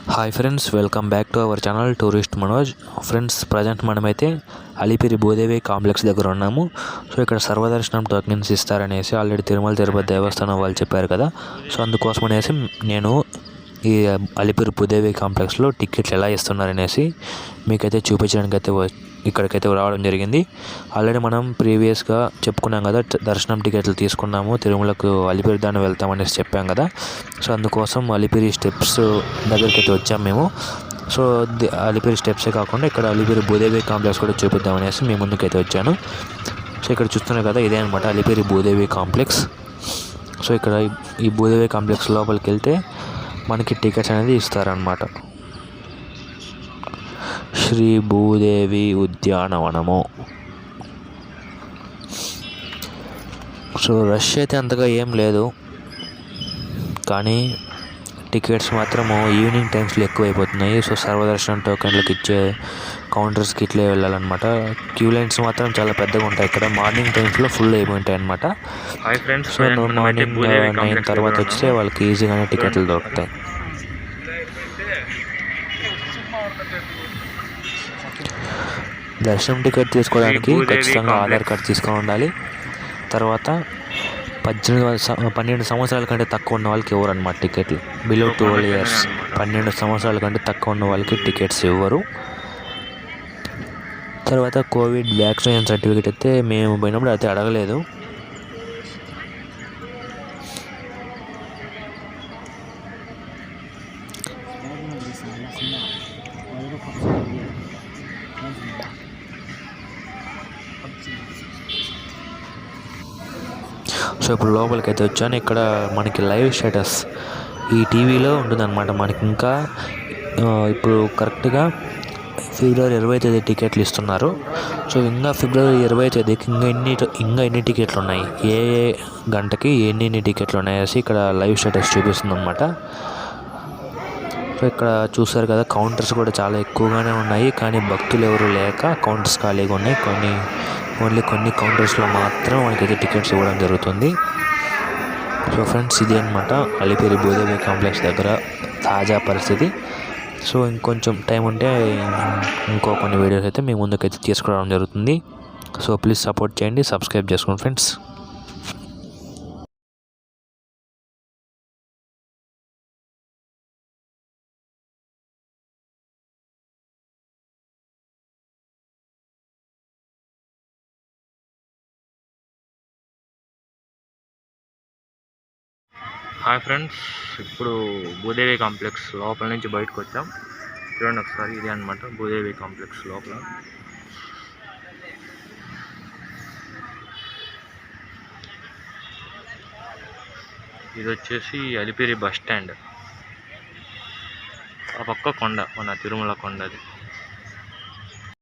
Hi friends, welcome back to our channel tourist Manoj. Friends, present మనమైతే Alipiri Bhudevi complex దగ్గర ఉన్నాము. So ఇక్కడ సర్వదర్శనం టోకెన్స్ ఇస్తారనేసి ఆల్రెడీ తిరుమల తిరుపతి దేవస్థానం వాళ్ళు చెప్పారు కదా. సో అందుకోసం అనేసి నేను ఈ అలిపిరి భూదేవి కాంప్లెక్స్లో టికెట్లు ఎలా ఇస్తున్నారనేసి మీకైతే చూపించడానికి అయితే ఇక్కడికైతే రావడం జరిగింది. ఆల్రెడీ మనం ప్రీవియస్గా చెప్పుకున్నాం కదా, దర్శనం టికెట్లు తీసుకున్నాము, తిరుమలకు అలిపిరి దాన్ని వెళ్తామనేసి చెప్పాం కదా. సో అందుకోసం అలిపిరి స్టెప్స్ దగ్గరికి అయితే వచ్చాము మేము. సో అలిపిరి స్టెప్సే కాకుండా ఇక్కడ అలిపిరి భూదేవి కాంప్లెక్స్ కూడా చూపిద్దామనేసి మీ ముందుకైతే వచ్చాను. సో ఇక్కడ చూస్తున్నారు కదా, ఇదే అనమాట అలిపిరి భూదేవి కాంప్లెక్స్. సో ఇక్కడ ఈ భూదేవి కాంప్లెక్స్ లోపలికి వెళ్తే మనకి టికెట్స్ అనేది ఇస్తారనమాట. శ్రీ భూదేవి ఉద్యానవనము. సో రష్ అయితే అంతగా ఏం లేదు, కానీ టికెట్స్ మాత్రము ఈవినింగ్ టైమ్స్లో ఎక్కువైపోతున్నాయి. సో సర్వదర్శనం టోకెన్లకు ఇచ్చే కౌంటర్స్కి ఇట్లే వెళ్ళాలన్నమాట. క్యూ లైన్స్ మాత్రం చాలా పెద్దగా ఉంటాయి. ఇక్కడ మార్నింగ్ టైమ్స్లో ఫుల్ అయిపోయింటాయి అనమాట. సో మార్నింగ్ 9 తర్వాత వస్తే వాళ్ళకి ఈజీగానే టికెట్లు దొరుకుతాయి. దర్శనం టికెట్ తీసుకోవడానికి ఖచ్చితంగా ఆధార్ కార్డ్ తీసుకొని ఉండాలి. తర్వాత 12 సంవత్సరాల కంటే తక్కువ ఉన్న వాళ్ళకి ఇవ్వరు అనమాట టికెట్లు. బిలో 12 years, 12 సంవత్సరాల కంటే తక్కువ ఉన్న వాళ్ళకి టికెట్స్ ఇవ్వరు. తర్వాత కోవిడ్ వ్యాక్సినేషన్ సర్టిఫికేట్ అయితే మేము పోయినప్పుడు అయితే అడగలేదు. సో ఇప్పుడు లోపలికి అయితే వచ్చాను. ఇక్కడ మనకి లైవ్ స్టేటస్ ఈ టీవీలో ఉంటుందన్నమాట. మనకి ఇంకా ఇప్పుడు కరెక్ట్గా ఫిబ్రవరి 20వ తేదీ టికెట్లు ఇస్తున్నారు. సో ఇంకా ఫిబ్రవరి 20వ తేదీకి ఇంకా ఎన్ని టికెట్లు ఉన్నాయి, ఏ గంటకి ఎన్ని టికెట్లు ఉన్నాయేసి ఇక్కడ లైవ్ స్టేటస్ చూపిస్తుంది అనమాట. సో ఇక్కడ చూసారు కదా, కౌంటర్స్ కూడా చాలా ఎక్కువగానే ఉన్నాయి, కానీ భక్తులు ఎవరు లేక కౌంటర్స్ ఖాళీగా ఉన్నాయి. ఓన్లీ కొన్ని కౌంటర్స్లో మాత్రం మనకైతే టికెట్స్ ఇవ్వడం జరుగుతుంది. సో ఫ్రెండ్స్, ఇది అనమాట అలిపిరి భూదేవి కాంప్లెక్స్ దగ్గర తాజా పరిస్థితి. సో ఇంకొంచెం టైం ఉంటే ఇంకో కొన్ని వీడియోస్ అయితే మీ ముందుకైతే తీసుకురావడం జరుగుతుంది. సో ప్లీజ్ సపోర్ట్ చేయండి, సబ్స్క్రైబ్ చేసుకోండి ఫ్రెండ్స్. హాయ్ ఫ్రెండ్స్, ఇప్పుడు భూదేవి కాంప్లెక్స్ లోపల నుంచి బయటకు వచ్చాం. చూడండి ఒకసారి, ఇదే అనమాట భూదేవి కాంప్లెక్స్ లోపల. ఇది వచ్చేసి అలిపిరి బస్ స్టాండ్. ఆ పక్క కొండ, మన తిరుమల కొండ అది.